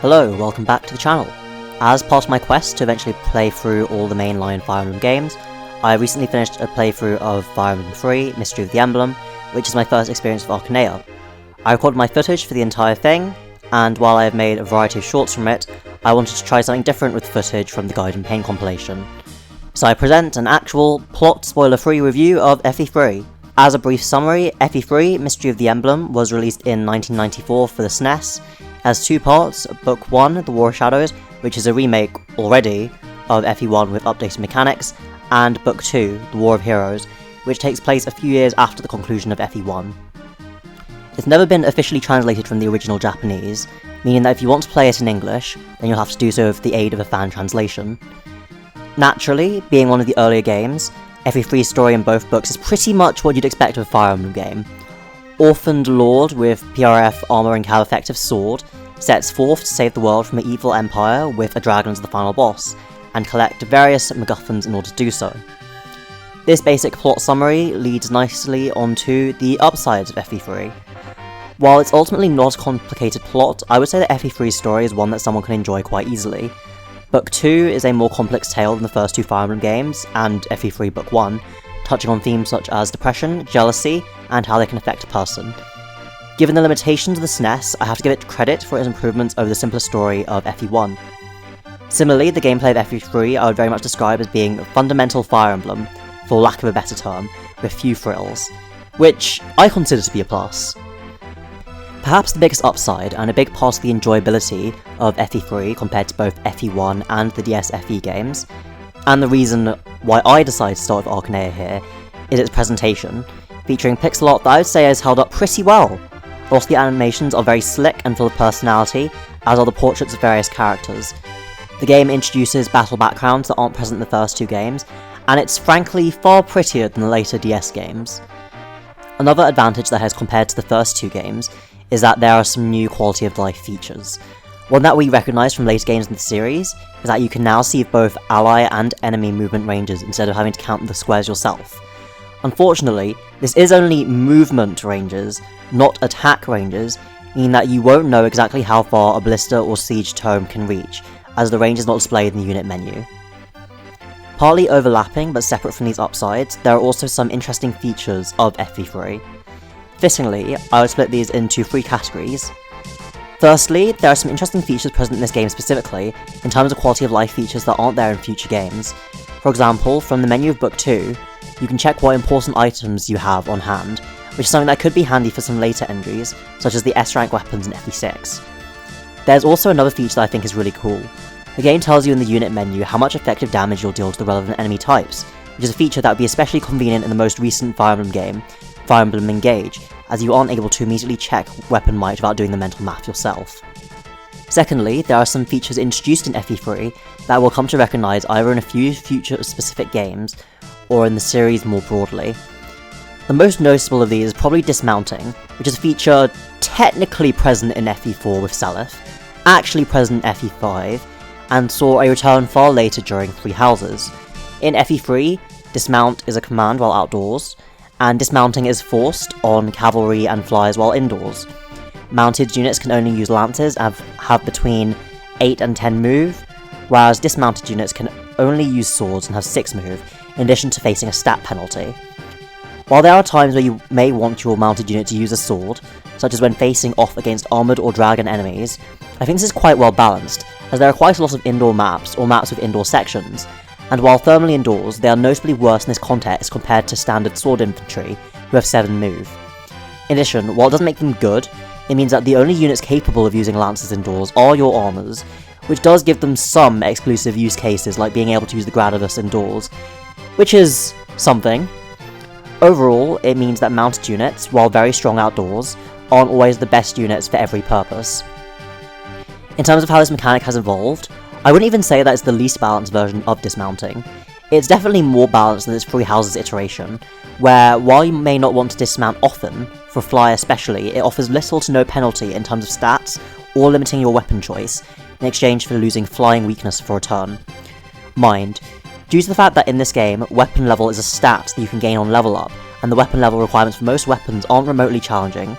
Hello, welcome back to the channel. As part of my quest to eventually play through all the mainline Fire Emblem games, I recently finished a playthrough of Fire Emblem 3, Mystery of the Emblem, which is my first experience with Arcanea. I recorded my footage for the entire thing, and while I have made a variety of shorts from it, I wanted to try something different with footage from the Guide and Pain compilation. So I present an actual, plot spoiler-free review of FE3. As a brief summary, FE3, Mystery of the Emblem, was released in 1994 for the SNES. It has two parts: Book 1, The War of Shadows, which is a remake already of FE1 with updated mechanics, and Book 2, The War of Heroes, which takes place a few years after the conclusion of FE1. It's never been officially translated from the original Japanese, meaning that if you want to play it in English, then you'll have to do so with the aid of a fan translation. Naturally, being one of the earlier games, FE3's story in both books is pretty much what you'd expect of a Fire Emblem game. Orphaned lord with PRF armor and cav effective sword sets forth to save the world from an evil empire with a dragon as the final boss, and collect various MacGuffins in order to do so. This basic plot summary leads nicely onto the upsides of FE3. While it's ultimately not a complicated plot, I would say that FE3's story is one that someone can enjoy quite easily. Book 2 is a more complex tale than the first two Fire Emblem games, and FE3 Book 1, touching on themes such as depression, jealousy, and how they can affect a person. Given the limitations of the SNES, I have to give it credit for its improvements over the simpler story of FE1. Similarly, the gameplay of FE3 I would very much describe as being a fundamental Fire Emblem, for lack of a better term, with few frills, which I consider to be a plus. Perhaps the biggest upside, and a big part of the enjoyability of FE3 compared to both FE1 and the DS FE games, and the reason why I decided to start with Arcanea here, is its presentation, featuring pixel art that I would say has held up pretty well. Also, the animations are very slick and full of personality, as are the portraits of various characters. The game introduces battle backgrounds that aren't present in the first two games, and it's frankly far prettier than the later DS games. Another advantage that has compared to the first two games is that there are some new quality of life features. One that we recognise from later games in the series is that you can now see both ally and enemy movement ranges instead of having to count the squares yourself. Unfortunately, this is only movement ranges, not attack ranges, meaning that you won't know exactly how far a Ballista or Siege Tome can reach, as the range is not displayed in the unit menu. Partly overlapping but separate from these upsides, there are also some interesting features of FE3. Fittingly, I would split these into three categories. Firstly, there are some interesting features present in this game specifically, in terms of quality of life features that aren't there in future games. For example, from the menu of Book 2, you can check what important items you have on hand, which is something that could be handy for some later entries, such as the S-rank weapons in FE6. There's also another feature that I think is really cool. The game tells you in the unit menu how much effective damage you'll deal to the relevant enemy types, which is a feature that would be especially convenient in the most recent Fire Emblem game, Fire Emblem Engage, as you aren't able to immediately check weapon might without doing the mental math yourself. Secondly, there are some features introduced in FE3 that we'll come to recognise either in a few future specific games, or in the series more broadly. The most noticeable of these is probably dismounting, which is a feature technically present in FE4 with Seliph, actually present in FE5, and saw a return far later during Three Houses. In FE3, dismount is a command while outdoors, and dismounting is forced on cavalry and flyers while indoors. Mounted units can only use lances and have between 8 and 10 move, whereas dismounted units can only use swords and have 6 move, in addition to facing a stat penalty. While there are times where you may want your mounted unit to use a sword, such as when facing off against armoured or dragon enemies, I think this is quite well balanced, as there are quite a lot of indoor maps, or maps with indoor sections, and while thermally indoors, they are notably worse in this context compared to standard sword infantry, who have 7 move. In addition, while it doesn't make them good, it means that the only units capable of using lances indoors are your armours, which does give them some exclusive use cases like being able to use the Gradivus indoors, which is something. Overall, it means that mounted units, while very strong outdoors, aren't always the best units for every purpose. In terms of how this mechanic has evolved, I wouldn't even say that it's the least balanced version of dismounting. It's definitely more balanced than its Three Houses iteration, where while you may not want to dismount often, for Fly especially, it offers little to no penalty in terms of stats, or limiting your weapon choice, in exchange for losing flying weakness for a turn. Mind, due to the fact that in this game, weapon level is a stat that you can gain on level up, and the weapon level requirements for most weapons aren't remotely challenging.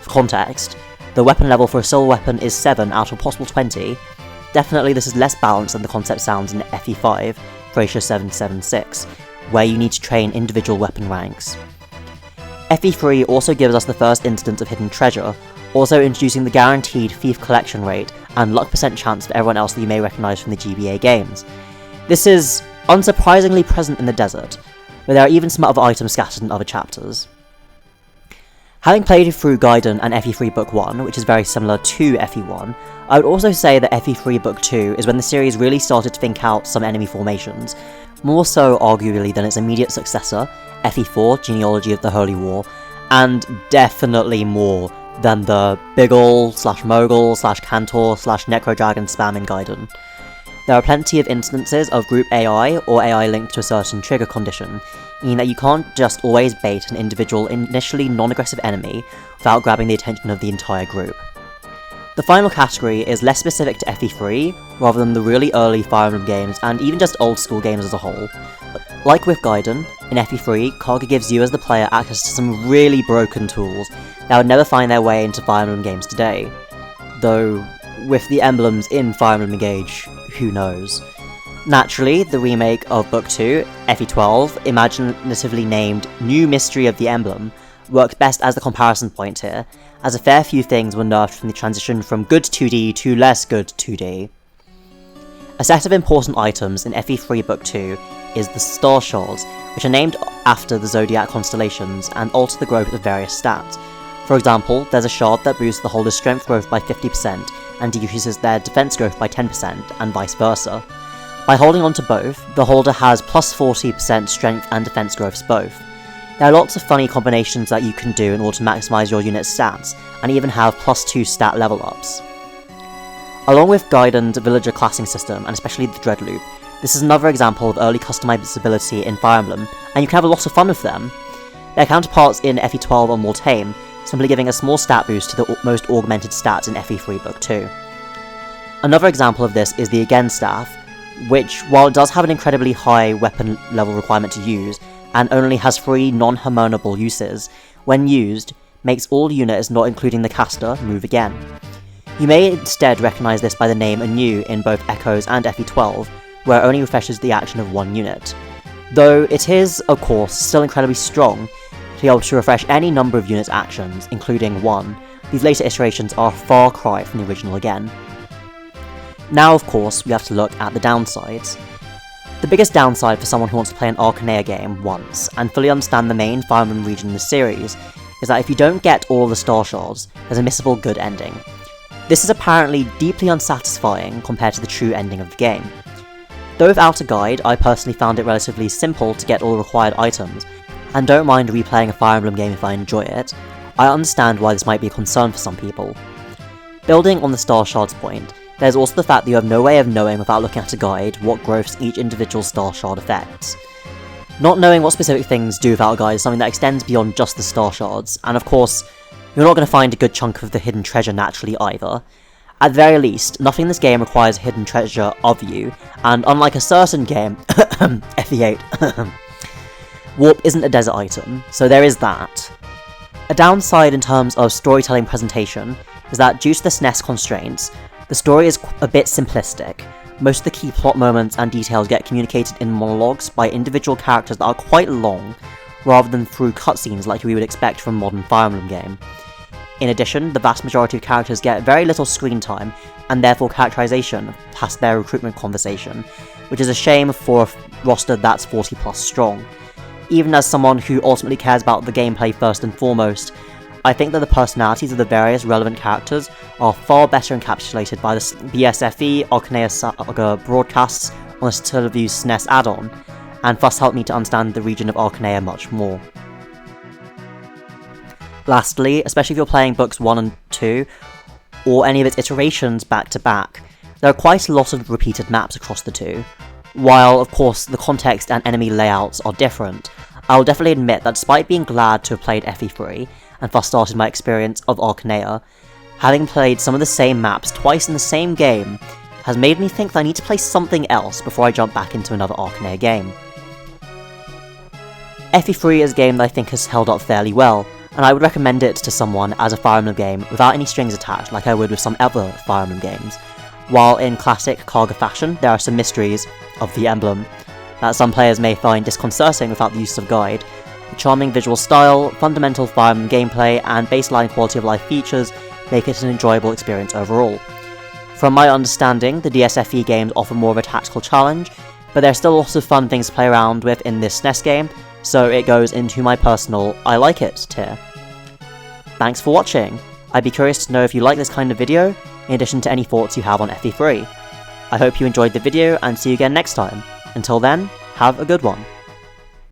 For context, The weapon level for a silver weapon is 7 out of a possible 20. Definitely this is less balanced than the concept sounds in FE5, ratio 776, where you need to train individual weapon ranks. FE3 also gives us the first instance of hidden treasure, also introducing the guaranteed thief collection rate and luck percent chance for everyone else that you may recognise from the GBA games. This is unsurprisingly present in the desert, but there are even some other items scattered in other chapters. Having played through Gaiden and FE3 Book 1, which is very similar to FE1, I would also say that FE3 Book 2 is when the series really started to think out some enemy formations, more so arguably than its immediate successor, FE4 Genealogy of the Holy War, and definitely more than the Biggle/Mogul/Cantor/Necrodragon spam in Gaiden. There are plenty of instances of group AI or AI linked to a certain trigger condition, meaning that you can't just always bait an individual initially non-aggressive enemy without grabbing the attention of the entire group. The final category is less specific to FE3, rather than the really early Fire Emblem games and even just old school games as a whole. Like with Gaiden, in FE3, Kaga gives you as the player access to some really broken tools that would never find their way into Fire Emblem games today. Though, with the emblems in Fire Emblem Engage, who knows. Naturally, the remake of Book 2, FE12, imaginatively named New Mystery of the Emblem, works best as the comparison point here, as a fair few things were nerfed from the transition from good 2D to less good 2D. A set of important items in FE3 Book 2 is the Star Shards, which are named after the zodiac constellations and alter the growth of various stats. For example, there's a shard that boosts the holder's strength growth by 50% and decreases their defense growth by 10%, and vice versa. By holding onto both, the holder has plus 40% strength and defense growths both. There are lots of funny combinations that you can do in order to maximize your unit's stats, and even have plus 2 stat level ups. Along with Gaiden's villager classing system, and especially the Dread Loop, this is another example of early customizability in Fire Emblem, and you can have a lot of fun with them. Their counterparts in FE12 are more tame, simply giving a small stat boost to the most augmented stats in FE3 Book 2. Another example of this is the Again Staff, which, while it does have an incredibly high weapon level requirement to use, and only has 3 non-harmonable uses, when used, makes all units not including the caster move again. You may instead recognise this by the name Anew in both Echoes and FE12, where it only refreshes the action of one unit. Though it is, of course, still incredibly strong to be able to refresh any number of units' actions, including one, these later iterations are a far cry from the original again. Now, of course, we have to look at the downsides. The biggest downside for someone who wants to play an Arcanea game once, and fully understand the main Fire Emblem region in the series, is that if you don't get all the Star Shards, there's a missable good ending. This is apparently deeply unsatisfying compared to the true ending of the game. Though without a guide, I personally found it relatively simple to get all the required items, and don't mind replaying a Fire Emblem game if I enjoy it, I understand why this might be a concern for some people. Building on the Star Shards point, there's also the fact that you have no way of knowing without looking at a guide what growths each individual Star Shard affects. Not knowing what specific things do without a guide is something that extends beyond just the Star Shards, and of course, you're not going to find a good chunk of the hidden treasure naturally either. At the very least, nothing in this game requires hidden treasure of you, and unlike a certain game, FE8, Warp isn't a desert item, so there is that. A downside in terms of storytelling presentation is that due to the SNES constraints, the story is a bit simplistic. Most of the key plot moments and details get communicated in monologues by individual characters that are quite long, rather than through cutscenes like we would expect from a modern Fire Emblem game. In addition, the vast majority of characters get very little screen time, and therefore characterization past their recruitment conversation, which is a shame for a roster that's 40 plus strong. Even as someone who ultimately cares about the gameplay first and foremost, I think that the personalities of the various relevant characters are far better encapsulated by the BSFE Arcanea Saga broadcasts on the Satellaview SNES add-on, and thus helped me to understand the region of Arcanea much more. Lastly, especially if you're playing books 1 and 2, or any of its iterations back to back, there are quite a lot of repeated maps across the two. While, of course, the context and enemy layouts are different, I'll definitely admit that despite being glad to have played FE3, and thus started my experience of Arcanea, having played some of the same maps twice in the same game has made me think that I need to play something else before I jump back into another Arcanea game. FE3 is a game that I think has held up fairly well, and I would recommend it to someone as a Fire Emblem game without any strings attached like I would with some other Fire Emblem games. While in classic Kaga fashion, there are some mysteries of the emblem that some players may find disconcerting without the use of guide. The charming visual style, fundamental Fire Emblem gameplay, and baseline quality of life features make it an enjoyable experience overall. From my understanding, the DSFE games offer more of a tactical challenge, but there are still lots of fun things to play around with in this SNES game, so it goes into my personal I like it tier. Thanks for watching! I'd be curious to know if you like this kind of video, in addition to any thoughts you have on FE3. I hope you enjoyed the video and see you again next time. Until then, have a good one.